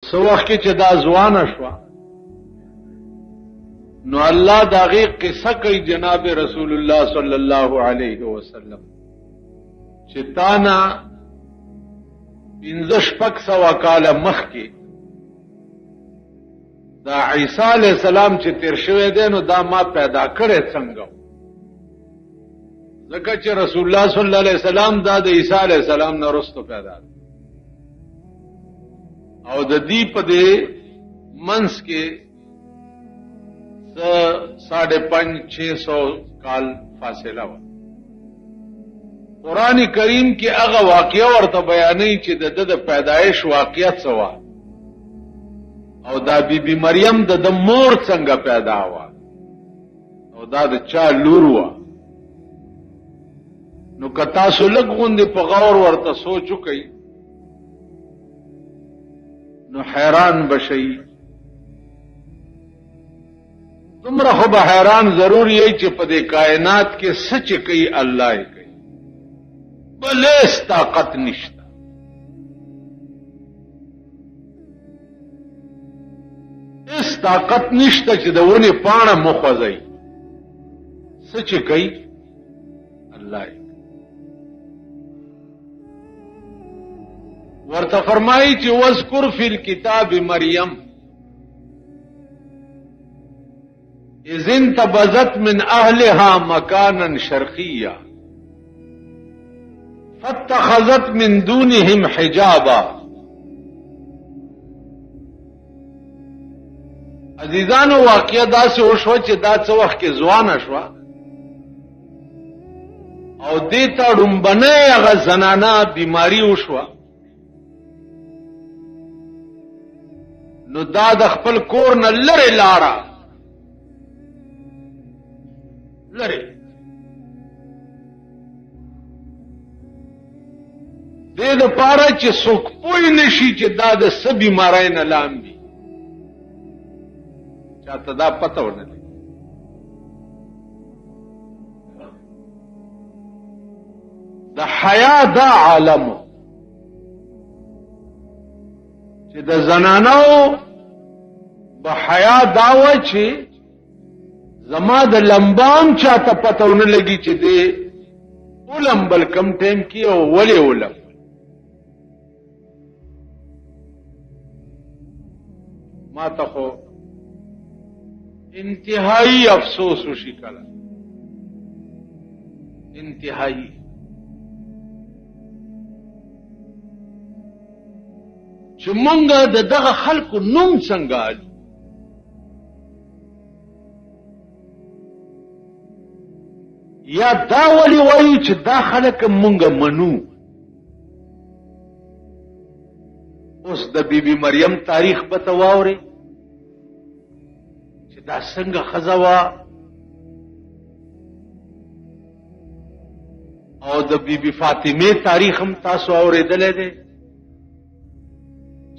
سو وخت کې چې دا ځوانه شوه نو الله دا غي قصه کوي جناب رسول الله صلی الله علیه وسلم چې تانا 1500 کال مخکې دا عیسی علیہ السلام چې تیر شوی دی نو دا ما پیدا کړی څنګه ځکه چې رسول الله صلی الله علیه وسلم دا د عیسی علیہ السلام نه وروسته پیدا او د دې په دې منس کې 550-600 کال فاصله و قرآن کریم کې هغه واقعه ورته بیانوي چې د پیدایش واقعیت څه و او دا بیبي مریم د مور څنګه پیدا و او دا د چا لور و نو که تاسو لږ غوندې په غور ورته سوچ وکئ نو حیران بشئ تمره خو به حیران ضرور یی چې په دې کائنات کې سچ کوي الله یې کوي بل هیڅ طاقت نشته هیڅ طاقت نشته چې د ونې پاڼه مخوځي سچ کوي الله یې ورته فرمایي چې واذکر فی الکتاب مریم اذ انتبذت من اهلها مكانا شرقيا فاتخذت من دونهم حجابا عزیزانو واقعا داسې وشوه چې دا څه وخت کې ځوانه شوه او دې ته ډومبنۍ هغه زنانه بیماری وشوه نو دا د خپل کور نه لرې لاړه لري دې لپاره چې څوک پوه نشي چې دا د څه بیمارۍ نه لامبي چاته دا پته ونه لګي د حیا دا عالم چې د زنانو به حیا داوه چې زما د لمبام چاته پته ونه لګي چې دې ولم بل کم ټیم کې او ولې ولم ما ته خو انتهایی افسوس وشي کله انتهایی چې مونږ د دغه خلکو نوم څنګه علي یا دا ولی وایو چې دا خلک مونږ منو اوس د بیبي مریم تاریخ به ته واورئ چې دا څنګه ښځه وه او د بیبي فاطمې تاریخ هم تاسو اورېدلی دی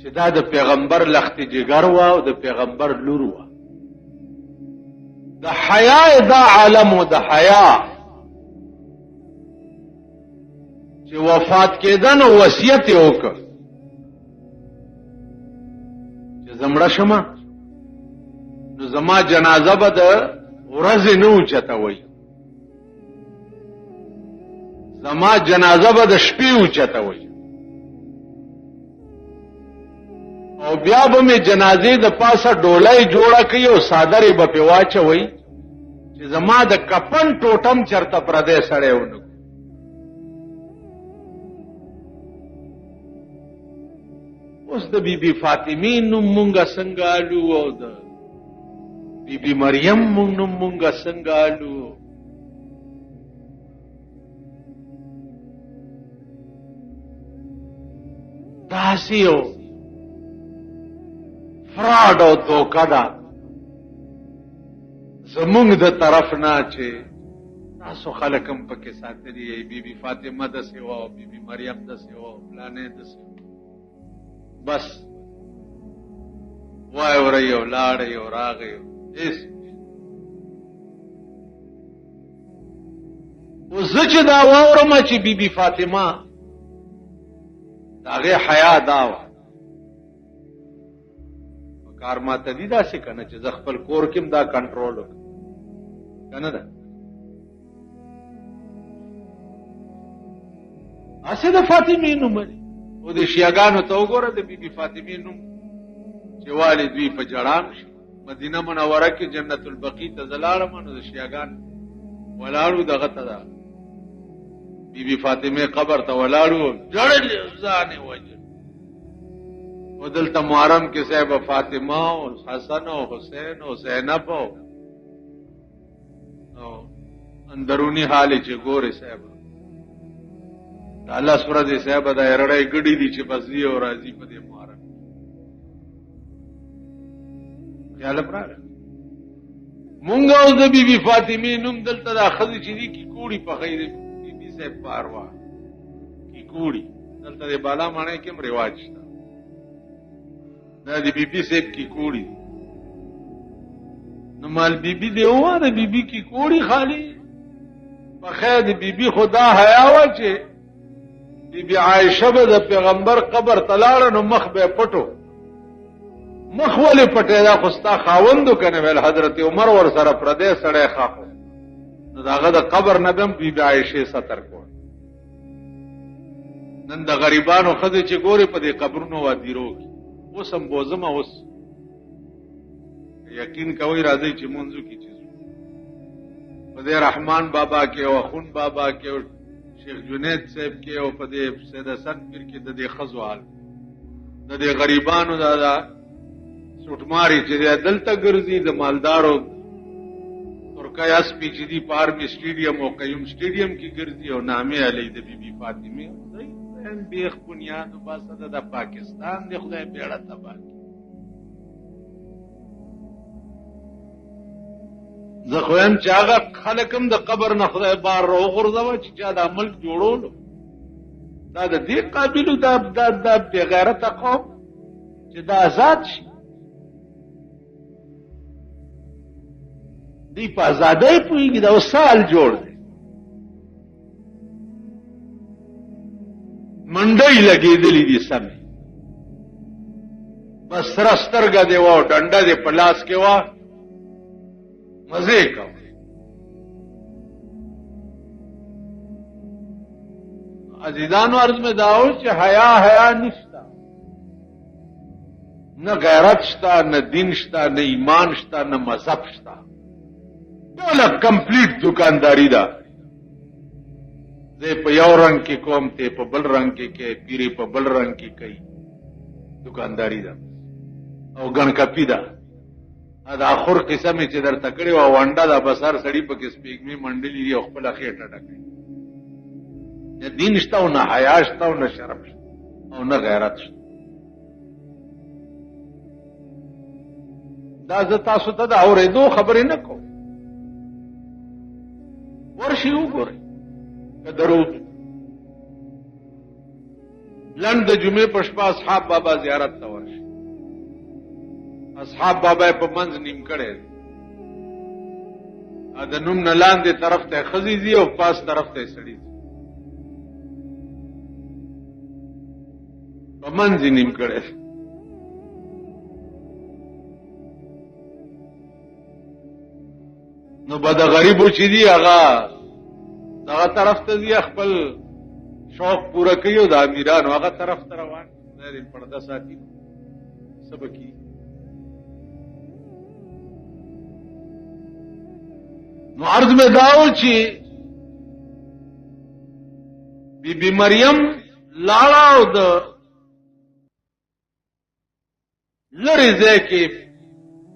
چې دا د پیغمبر لخت جگر وه او د پیغمبر لور وه د حیا دا عالم و د حیا چې وفات کېده نو وصیت یې وکړ چې زه مړه شمه نو زما جنازه به د ورځې نه اوچتوئ زما جنازه به د شپې اوچتوئ او بیا به مې جنازې د پاسه ډولۍ جوړه کوي او څادرې به پې واچوئ چې زما د کفن ټوټم چرته پردی سړی ونه اوس د بیبي فاطمې نوم مونږه څنګه الو او د بیبي مریم نوم مونږه څنګه الو داسې یو فراډ او دوکه ده زمونږ د طرف نه چې تاسو خلک هم پکې ساتلي یې بیبي فاطمه داسې وه او بیبي مریم داسې وه او فلانې داسې وه بس وای ورای او لاړې او راغې هیڅ اوس زه چې دا واورم چې بیبي فاطمه د هغې حیا دا وه کار ماته دي داسې کنه چې زه خپل کور کې دا کنټرول وکړم کنه ده اسه د فاطمه نوم او د شیعاګانو ته وګوره د بیبي فاطمه نوم چې والد دوی په جړان شي مدینه منوره کې جنت البقیع ته زلاړم نو د شیعاګان ولاړو دغه ته ده بیبي فاطمه قبر ته ولاړو جړل ځانه وجه او دلته محرم کې صاحب فاطمه او حسن او حسین او زینب او اندرونی حال چې ګوره صاحب الله سره دې صاحب دا رړای ګډي دي چې بزي او راضي په دې محرم خیال پراله مونږ او د بیبي فاطمه نوم دلته د خزي چې دي کی کوړي په خیر بیبي صاحب پاروا کی کوړي دلته د بالا مانه کې رواج شته دا دی بیبی صاحب کی کوڑی نو مال بیبی دی ہوا دا بیبی کی کوڑی خالی بخیر دی بیبی خدا حیاوہ چے بیبی عائشہ با دا پیغمبر قبر تلاڑا نو مخ بے پٹو مخ ولی پٹے دا خستا خاوندو کنے ویل حضرت عمر ور سر پردے سڑے خاکو نو دا غدا قبر ندم بیبی عائشہ ستر کو نن دا غریبانو خدے چے گوری پا دی قبرنو و دیروگی اوس هم بوزم اوس یقین کوي راځي چې منځو کې چیز په دې رحمان بابا کې او خون بابا کې او شیخ جنید صاحب کې او په دې سید حسن پیر کې د دې خزوال د دې غریبانو دا سټماري چې دلته ګرځي د مالدارو ترکای اس پی چې دی پارمی سټیډیم او قیوم سټیډیم کې ګرځي او نامه علی د بیبي فاطمه ان بیخ بنیاد باسه د پاکستان دی خدای بیړه تبا زه خو هم چې هغه خلک هم د قبر نه خدای بار راوغورځوه چې چا دا ملک جوړولو دا د دې قابلو دا بېغیرته قوم چې دا آزاد شي دوی په ازادۍ پوهېږي دا اوس سال جوړ دی منډۍ لګېدلې دي سمې بس سره سترګه دې وه ډنډه دې په لاس کې وه مزې کوه عزیزانو عرض میں داو چې حیا نشتا نه غیرت شتا نه دین شتا نه ایمان شتا نه مذهب شتا ټوله کمپلیټ دکانداری ده زه په یو رنگ کې کوم ته په بل رنگ کې پیری په بل رنگ کې کوي دکانداری ده او ګڼکپی ده دا اخر قسم چې درته کړی و وانډه دا بسار سړی په کې سپېږمې منډلې دي او خپل خېټه ډکې نه دین شته او نه حیا شته او نه شرم شته او نه غیرت شته دا زه تاسو ته د اورېدو خبرې نه کوم ورشي وګورئ که درود لنډ د جمعې په شپه اصحاب بابا زیارت ته ورشي اصحاب بابا په منځ نیم کړی د نوم نه لاندې طرف ته ښځې ځي او پاس طرف ته سړي ځي په منځ یې نیم کړی نو به د غریبو چې دي هغه دغه طرف ته ځي خپل شوق پوره کوي او د امیرانو هغه طرف ته روان دی پرده ساتي څه به کي نو عرض میں داو چې بی بی مریم لاړه او د لرې ځای کې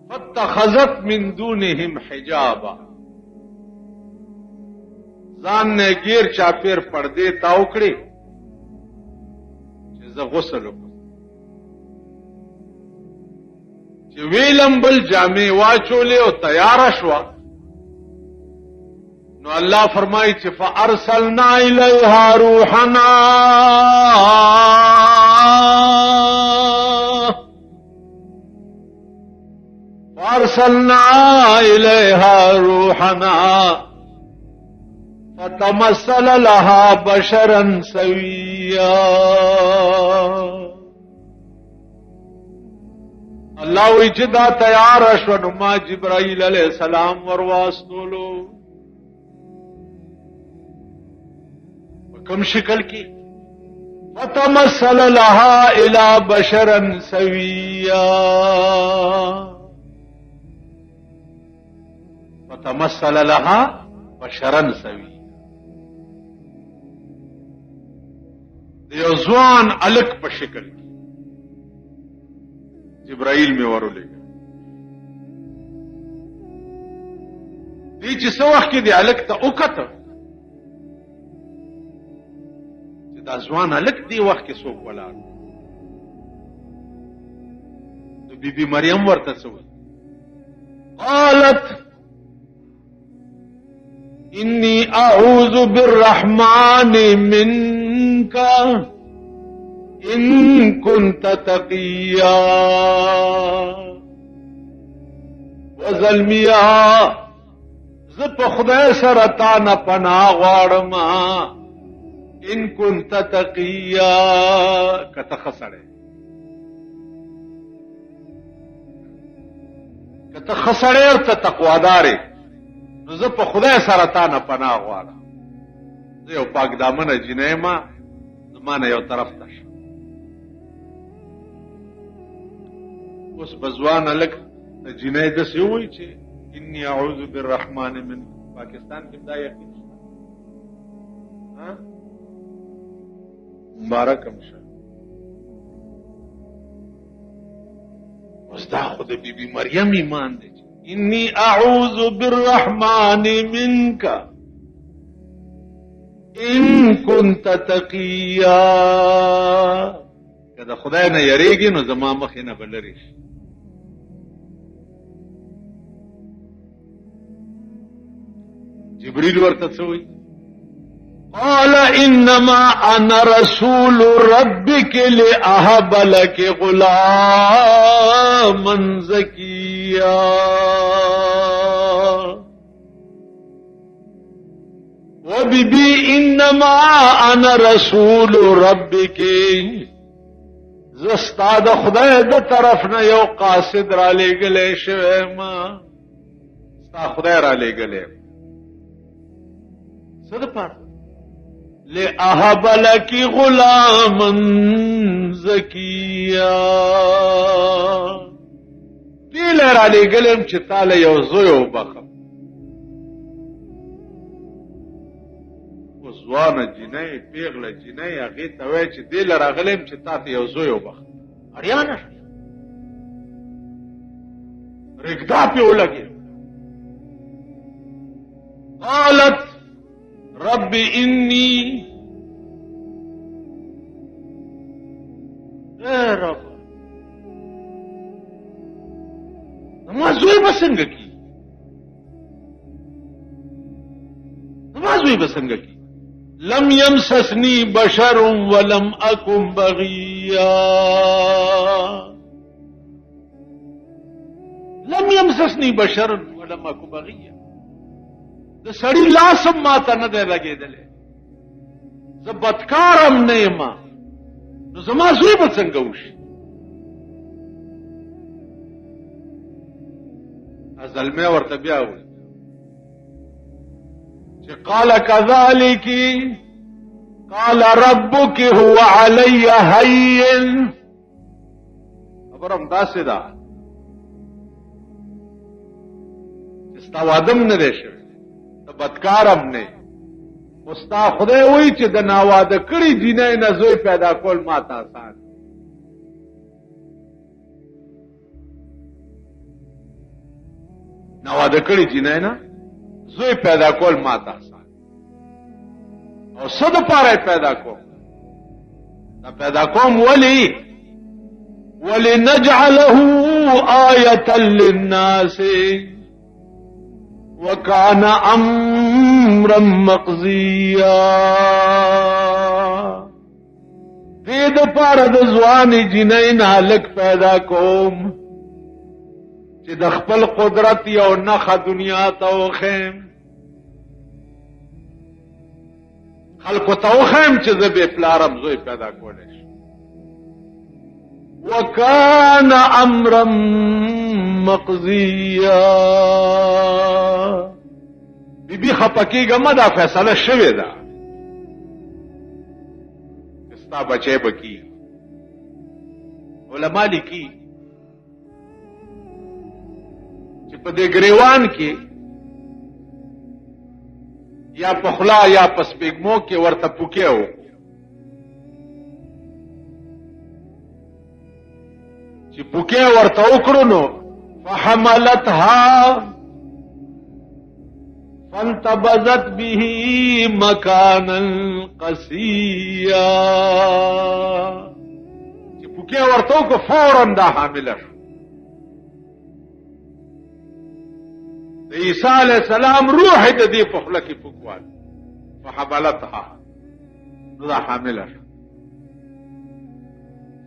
فاتخذت من دونهم حجابا ځان نه غیر چاپیر پردې تاو کړې چې زه غسل وکړم چې ویلم بل جامې واچولې او تیار شوه نو الله فرمایي چې فارسلنا الیها روحنا فارسلنا الیها روحنا فتمثل لها بشرا سویا الله وی چې دا تیار شو نو ما جبرائیل علیہ السلام ورواستولو کوم شکل کی فتمثل لها الى بشرا سویا فتمثل لها بشرا سویا یو ځوان الک په شکل کی جبرائیل میں ورولېږه دې چې څو وخت کې د الک ته وکړه دا ځوان هلک دی وخت کې څوک ولاړ نو بی بی مریم ورته څه وایي قالت انی اعوذ بالرحمن منک ان كنت تقیا وظلمیا زه په خدای سره تا نه پناه غواړم ان كنت تقیا کته خسړې کته خسړې او ته تقوادارې نو زه په خدای سره تا نه پناه غواړم زه یو پاک دامنه جنې ما زمانه یو طرف ته شم اوس بزوان لک جنې د سی وای چې انی اعوذ بالرحمن من پاکستان کې دا یقین ها مبارکم شه اوس دا خود بی بی مریم ایمان دی انی اعوذ بالرحمن منک ان كنت تقیا کله خدای نه یریږي نو زما مخ نه بلری جبريل ورته څوي قال انما انا رسول ربك لاهب لك غلاما زكيا وببي انما انا رسول ربك زستا د خدای د طرف نه یو قاصد را لېګلې شوی ما ستا خدای را لېګلې څه د پاره لأهب لك غلاما زكيا دل را لګلم چې تعالی یو زوی وبخم وزوانه جنې پیغله جنې هغه ته وای چې دل راغلم چې تاسو یو زوی وبخم اړیانه رګدا په ولګي قالت رب انی اے رب نمازوی بسنگ کی نمازوی بسنگ کی لم یمسسنی بشر ولم اکن بغیا لم یمسسنی بشر ولم اکن بغیا د سړی لاسم ما ته نه دی لګېدلی زه بدکارم نه یم نو زما زوی به څنګه وشي زلمی ورته بیا وایي چې قال كذلك قال ربك هو علي هين خبرم داسې ده چې ستا وادم نه دی شوی بدکارم نه مستا خدای وای چې د ناواده کړي جنې نه زوی پیدا کول ماته آسان ناواده کړي جنې نه زوی پیدا کول ماته آسان او صد پاره پیدا کوم دا پیدا کوم ولی نجعله آیة للناس وکان امرا مقضیا دې د پاره د ځواني جنۍ نه هلک پیدا کوم چې د خپل قدرت یو نخه دنیا ته وخیم خلکو ته وخیم چې زه به پلارم زوی پیدا کولی شم وکان امرا مقضیا بی بی خپکیږه ما دا فیصله شوې ده ستا بچی بکی علماء لیکي چې په دې ګریوان کې یا پخلا یا پسپېګمو کې ورته پوکې و چې پوکې ورته وکړو نو فحملتها فانتبذت به مکانا قصیا چې پوکې ورته وکړو فوراً دا حامله شو عیسی علیہ السلام روح د دې په خوله کې پوکوال فحملتها نو دا حامله شو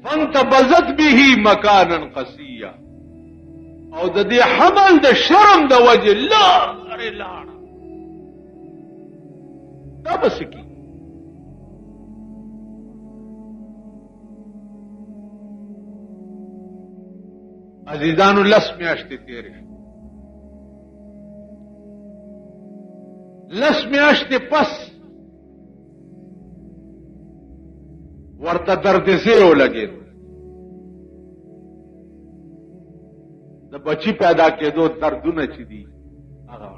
فانتبذت به مکانا قصیا او د دې حمل د شرم د وجه لارې لاړه دا بس کی عزیزانو لس میاشتې تیرې لس میاشتې پس ورته درد زیرو لګید د بچی پیدا کېدو دردونه چې دي هغه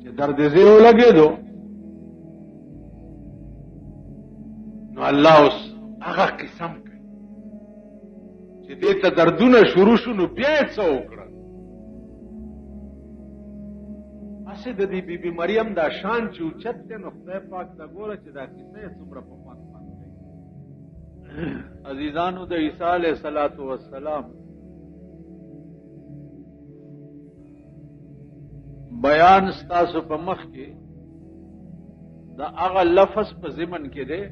چې درد زیرو لګیدو نو الله اوس هغه قسم کوي چې دې ته دردونه شروع شو نو بیا یې څه وکړه اسه د دې بیبي مریم دا شان چې اوچت دی نو خدای پاک دا ګوره چې دا کیسه یې څومره په خوند باندې عزیزانو د عیسی علیه السلام بیان ستاسو په مخ کې دا هغه لفظ په ضمن کې دی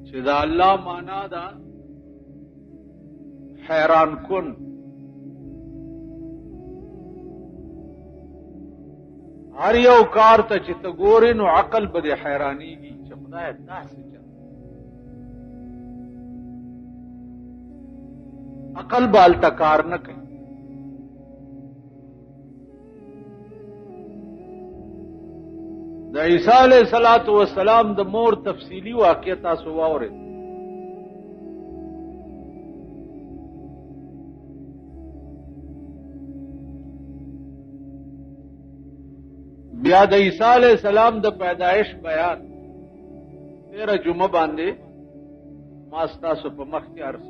چې دا الله معنا دا حیران کن هر یو کار ته چې ته ګورې نو عقل به دې حیرانېږي چې خدای داسې چل عقل به هلته کار نه کوي د عیسی علیه السلام د مور تفصیلی واقعه تاسو واورئ بیا د عیسی علیہ السلام د پیدائش بیان 13 جمعه باندې ما ستاسو په مخ کې عرض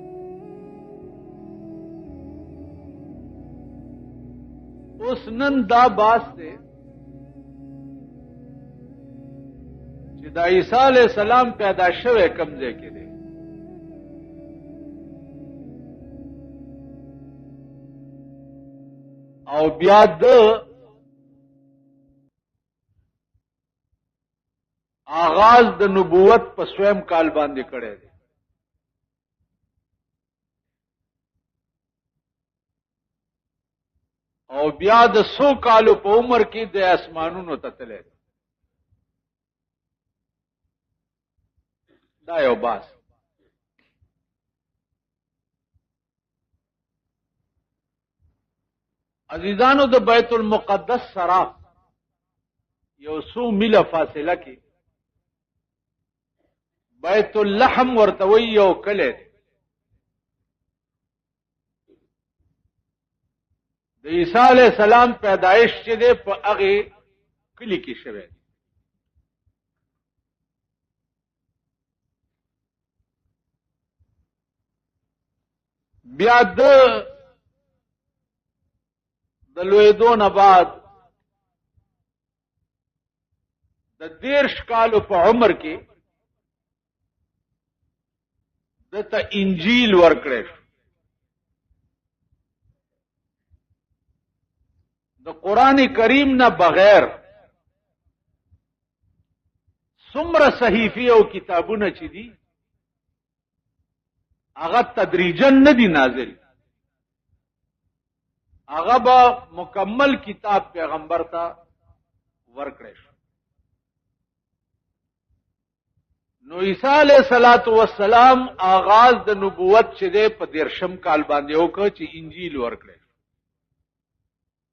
اوس نن دا باس دی چې د عیسی علیہ السلام پیدا شوی کوم ځای کې دی او بیا د آغاز د نبوت په سویم کال باندې کړی دی او بیا د 100 کالو په عمر کې د اسمانونو ته تللی دا یو باس عزیزانو د بیت المقدس سره یو 100 میله فاصله کې بیت اللحم ورتوی یو کلی د عیسی علیہ السلام پیدائش چې ده په هغه کلی کې شوه بیا د لویدو نه بعد د 13 کالو په عمر کې دته انجیل ورکړې د قران کریم نه بغیر څومره صحیفه او کتابونه چې دي هغه تدریجا نه دي نازل هغه به مکمل کتاب پیغمبر ته ورکړی شو. نو عیسی علیہ الصلوۃ والسلام آغاز د نبوت چې ده په 13 کال باندې وکړ چې انجیل ورکړی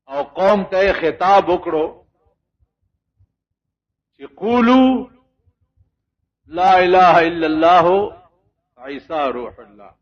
او قوم ته خطاب وکړو چې قولوا لا اله الا الله عیسی روح الله.